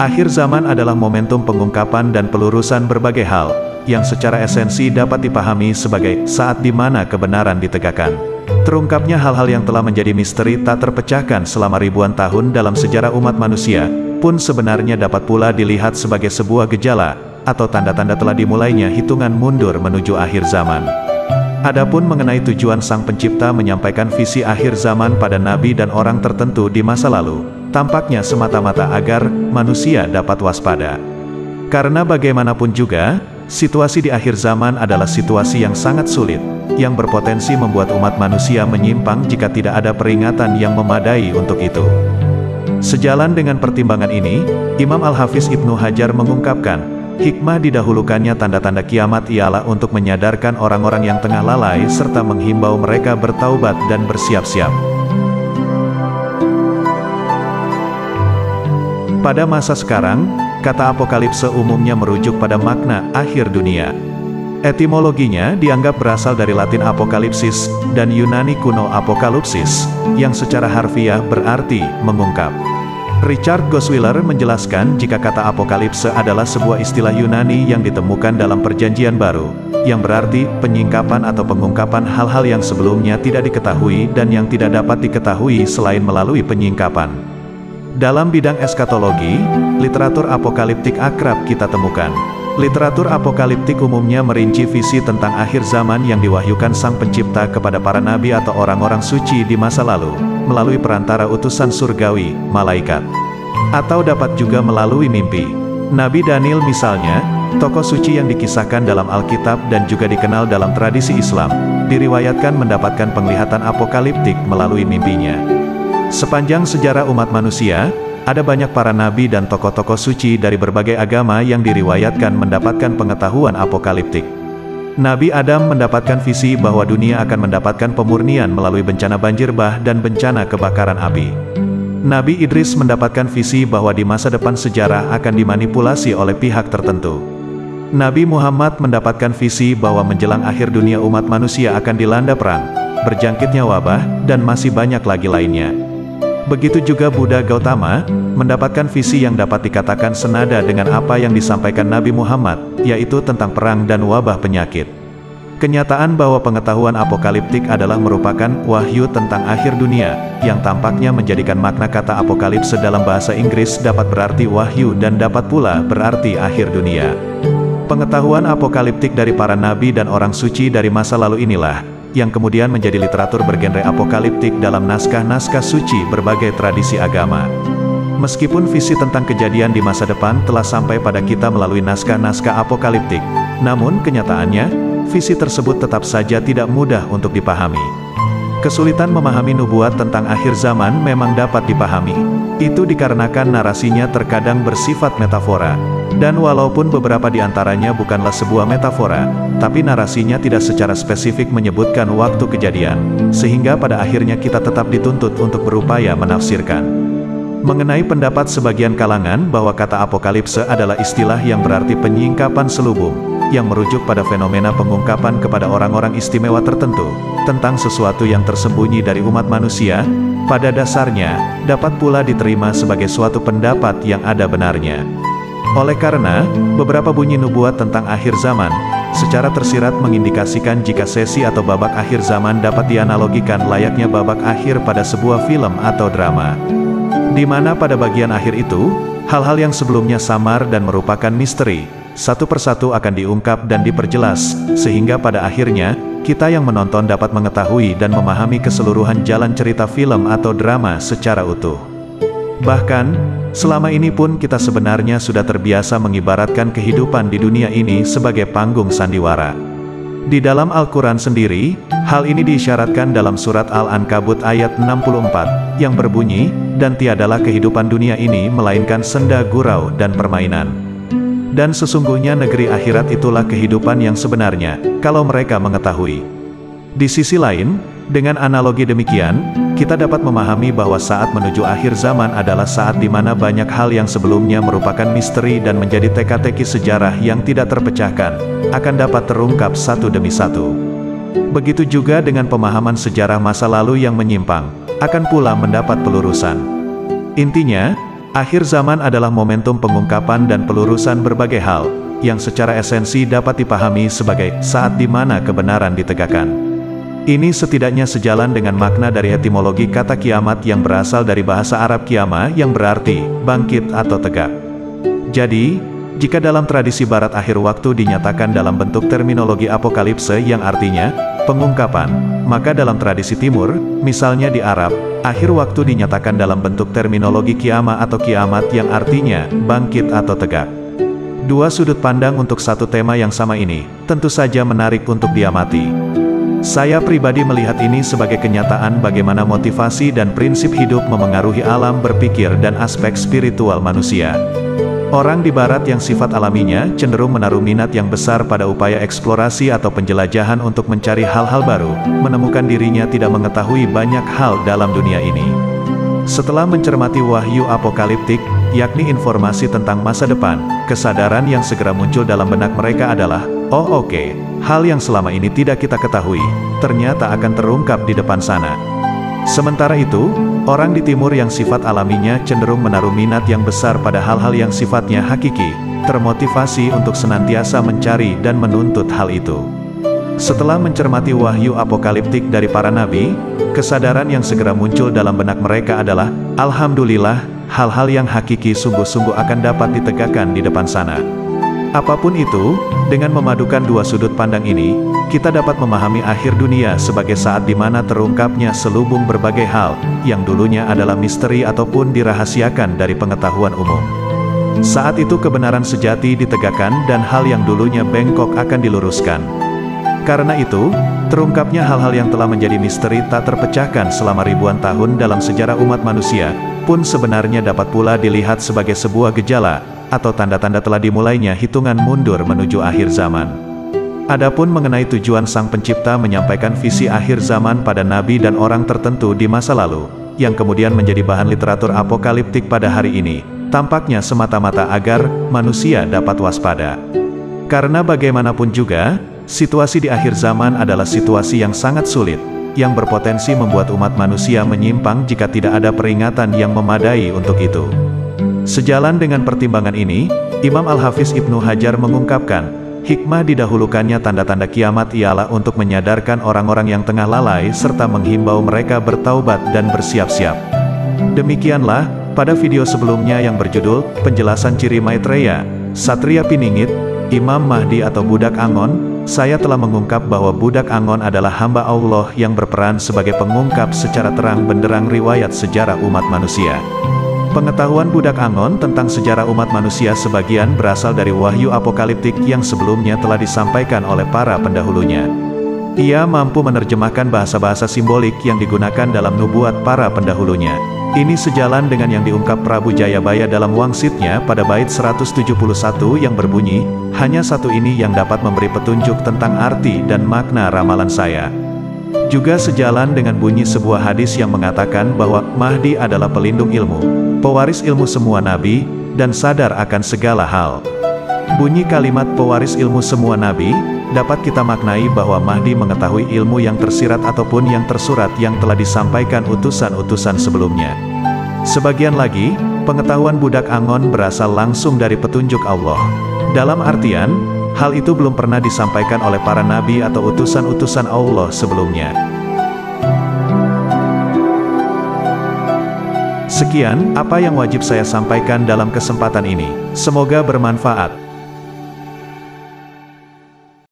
Akhir zaman adalah momentum pengungkapan dan pelurusan berbagai hal, yang secara esensi dapat dipahami sebagai saat di mana kebenaran ditegakkan. Terungkapnya hal-hal yang telah menjadi misteri tak terpecahkan selama ribuan tahun dalam sejarah umat manusia, pun sebenarnya dapat pula dilihat sebagai sebuah gejala, atau tanda-tanda telah dimulainya hitungan mundur menuju akhir zaman. Adapun mengenai tujuan Sang Pencipta menyampaikan visi akhir zaman pada nabi dan orang tertentu di masa lalu, tampaknya semata-mata agar manusia dapat waspada. Karena bagaimanapun juga, situasi di akhir zaman adalah situasi yang sangat sulit, yang berpotensi membuat umat manusia menyimpang jika tidak ada peringatan yang memadai untuk itu. Sejalan dengan pertimbangan ini, Imam Al-Hafiz Ibnu Hajar mengungkapkan, hikmah didahulukannya tanda-tanda kiamat ialah untuk menyadarkan orang-orang yang tengah lalai serta menghimbau mereka bertaubat dan bersiap-siap. Pada masa sekarang, kata apokalipse umumnya merujuk pada makna akhir dunia. Etimologinya dianggap berasal dari Latin apokalipsis dan Yunani kuno apokalipsis, yang secara harfiah berarti mengungkap. Richard Goswiller menjelaskan jika kata apokalipse adalah sebuah istilah Yunani yang ditemukan dalam Perjanjian Baru, yang berarti penyingkapan atau pengungkapan hal-hal yang sebelumnya tidak diketahui dan yang tidak dapat diketahui selain melalui penyingkapan. Dalam bidang eskatologi, literatur apokaliptik akrab kita temukan. Literatur apokaliptik umumnya merinci visi tentang akhir zaman yang diwahyukan Sang Pencipta kepada para nabi atau orang-orang suci di masa lalu, melalui perantara utusan surgawi, malaikat. Atau dapat juga melalui mimpi. Nabi Daniel misalnya, tokoh suci yang dikisahkan dalam Alkitab dan juga dikenal dalam tradisi Islam, diriwayatkan mendapatkan penglihatan apokaliptik melalui mimpinya. Sepanjang sejarah umat manusia, ada banyak para nabi dan tokoh-tokoh suci dari berbagai agama yang diriwayatkan mendapatkan pengetahuan apokaliptik. Nabi Adam mendapatkan visi bahwa dunia akan mendapatkan pemurnian melalui bencana banjir bah dan bencana kebakaran api. Nabi Idris mendapatkan visi bahwa di masa depan sejarah akan dimanipulasi oleh pihak tertentu. Nabi Muhammad mendapatkan visi bahwa menjelang akhir dunia umat manusia akan dilanda perang, berjangkitnya wabah, dan masih banyak lagi lainnya. Begitu juga Buddha Gautama, mendapatkan visi yang dapat dikatakan senada dengan apa yang disampaikan Nabi Muhammad, yaitu tentang perang dan wabah penyakit. Kenyataan bahwa pengetahuan apokaliptik adalah merupakan wahyu tentang akhir dunia, yang tampaknya menjadikan makna kata apokalipse dalam bahasa Inggris dapat berarti wahyu dan dapat pula berarti akhir dunia. Pengetahuan apokaliptik dari para nabi dan orang suci dari masa lalu inilah, yang kemudian menjadi literatur bergenre apokaliptik dalam naskah-naskah suci berbagai tradisi agama. Meskipun visi tentang kejadian di masa depan telah sampai pada kita melalui naskah-naskah apokaliptik, namun kenyataannya, visi tersebut tetap saja tidak mudah untuk dipahami. Kesulitan memahami nubuat tentang akhir zaman memang dapat dipahami. Itu dikarenakan narasinya terkadang bersifat metafora. Dan walaupun beberapa di antaranya bukanlah sebuah metafora, tapi narasinya tidak secara spesifik menyebutkan waktu kejadian, sehingga pada akhirnya kita tetap dituntut untuk berupaya menafsirkan. Mengenai pendapat sebagian kalangan bahwa kata apokalipse adalah istilah yang berarti penyingkapan selubung, yang merujuk pada fenomena pengungkapan kepada orang-orang istimewa tertentu, tentang sesuatu yang tersembunyi dari umat manusia, pada dasarnya, dapat pula diterima sebagai suatu pendapat yang ada benarnya. Oleh karena, beberapa bunyi nubuat tentang akhir zaman, secara tersirat mengindikasikan jika sesi atau babak akhir zaman dapat dianalogikan layaknya babak akhir pada sebuah film atau drama. Di mana pada bagian akhir itu, hal-hal yang sebelumnya samar dan merupakan misteri, satu persatu akan diungkap dan diperjelas, sehingga pada akhirnya, kita yang menonton dapat mengetahui dan memahami keseluruhan jalan cerita film atau drama secara utuh. Bahkan, selama ini pun kita sebenarnya sudah terbiasa mengibaratkan kehidupan di dunia ini sebagai panggung sandiwara. Di dalam Al-Quran sendiri, hal ini diisyaratkan dalam surat Al-Ankabut ayat 64, yang berbunyi, dan tiadalah kehidupan dunia ini melainkan senda gurau dan permainan. Dan sesungguhnya negeri akhirat itulah kehidupan yang sebenarnya, kalau mereka mengetahui. Di sisi lain, dengan analogi demikian, kita dapat memahami bahwa saat menuju akhir zaman adalah saat di mana banyak hal yang sebelumnya merupakan misteri dan menjadi teka-teki sejarah yang tidak terpecahkan, akan dapat terungkap satu demi satu. Begitu juga dengan pemahaman sejarah masa lalu yang menyimpang, akan pula mendapat pelurusan. Intinya, Akhir zaman adalah momentum pengungkapan dan pelurusan berbagai hal, yang secara esensi dapat dipahami sebagai saat di mana kebenaran ditegakkan. Ini setidaknya sejalan dengan makna dari etimologi kata kiamat yang berasal dari bahasa Arab qiyamah yang berarti bangkit atau tegak. Jadi, jika dalam tradisi barat akhir waktu dinyatakan dalam bentuk terminologi apokalipse yang artinya pengungkapan, maka dalam tradisi timur, misalnya di Arab, akhir waktu dinyatakan dalam bentuk terminologi kiamah atau kiamat yang artinya bangkit atau tegak. Dua sudut pandang untuk satu tema yang sama ini, tentu saja menarik untuk diamati. Saya pribadi melihat ini sebagai kenyataan bagaimana motivasi dan prinsip hidup memengaruhi alam berpikir dan aspek spiritual manusia. Orang di barat yang sifat alaminya cenderung menaruh minat yang besar pada upaya eksplorasi atau penjelajahan untuk mencari hal-hal baru, menemukan dirinya tidak mengetahui banyak hal dalam dunia ini. Setelah mencermati wahyu apokaliptik, yakni informasi tentang masa depan, kesadaran yang segera muncul dalam benak mereka adalah, oh oke, hal yang selama ini tidak kita ketahui, ternyata akan terungkap di depan sana. Sementara itu, orang di timur yang sifat alaminya cenderung menaruh minat yang besar pada hal-hal yang sifatnya hakiki, termotivasi untuk senantiasa mencari dan menuntut hal itu. Setelah mencermati wahyu apokaliptik dari para nabi, kesadaran yang segera muncul dalam benak mereka adalah, alhamdulillah, hal-hal yang hakiki sungguh-sungguh akan dapat ditegakkan di depan sana. Apapun itu, dengan memadukan dua sudut pandang ini, kita dapat memahami akhir dunia sebagai saat di mana terungkapnya selubung berbagai hal, yang dulunya adalah misteri ataupun dirahasiakan dari pengetahuan umum. Saat itu kebenaran sejati ditegakkan dan hal yang dulunya bengkok akan diluruskan. Karena itu, terungkapnya hal-hal yang telah menjadi misteri tak terpecahkan selama ribuan tahun dalam sejarah umat manusia, pun sebenarnya dapat pula dilihat sebagai sebuah gejala, atau tanda-tanda telah dimulainya hitungan mundur menuju akhir zaman. Adapun mengenai tujuan Sang Pencipta menyampaikan visi akhir zaman pada nabi dan orang tertentu di masa lalu, yang kemudian menjadi bahan literatur apokaliptik pada hari ini, tampaknya semata-mata agar manusia dapat waspada. Karena bagaimanapun juga, situasi di akhir zaman adalah situasi yang sangat sulit, yang berpotensi membuat umat manusia menyimpang jika tidak ada peringatan yang memadai untuk itu. Sejalan dengan pertimbangan ini, Imam Al-Hafiz Ibnu Hajar mengungkapkan, hikmah didahulukannya tanda-tanda kiamat ialah untuk menyadarkan orang-orang yang tengah lalai serta menghimbau mereka bertaubat dan bersiap-siap. Demikianlah, pada video sebelumnya yang berjudul, Penjelasan Ciri Maitreya, Satria Piningit, Imam Mahdi atau Budak Angon, saya telah mengungkap bahwa Budak Angon adalah hamba Allah yang berperan sebagai pengungkap secara terang benderang riwayat sejarah umat manusia. Pengetahuan Budak Angon tentang sejarah umat manusia sebagian berasal dari wahyu apokaliptik yang sebelumnya telah disampaikan oleh para pendahulunya. Ia mampu menerjemahkan bahasa-bahasa simbolik yang digunakan dalam nubuat para pendahulunya. Ini sejalan dengan yang diungkap Prabu Jayabaya dalam wangsitnya pada bait 171 yang berbunyi, hanya satu ini yang dapat memberi petunjuk tentang arti dan makna ramalan saya. Juga sejalan dengan bunyi sebuah hadis yang mengatakan bahwa Mahdi adalah pelindung ilmu, pewaris ilmu semua nabi, dan sadar akan segala hal. Bunyi kalimat pewaris ilmu semua nabi, dapat kita maknai bahwa Mahdi mengetahui ilmu yang tersirat ataupun yang tersurat yang telah disampaikan utusan-utusan sebelumnya. Sebagian lagi, pengetahuan Budak Angon berasal langsung dari petunjuk Allah. Dalam artian, hal itu belum pernah disampaikan oleh para nabi atau utusan-utusan Allah sebelumnya. Sekian, apa yang wajib saya sampaikan dalam kesempatan ini. Semoga bermanfaat.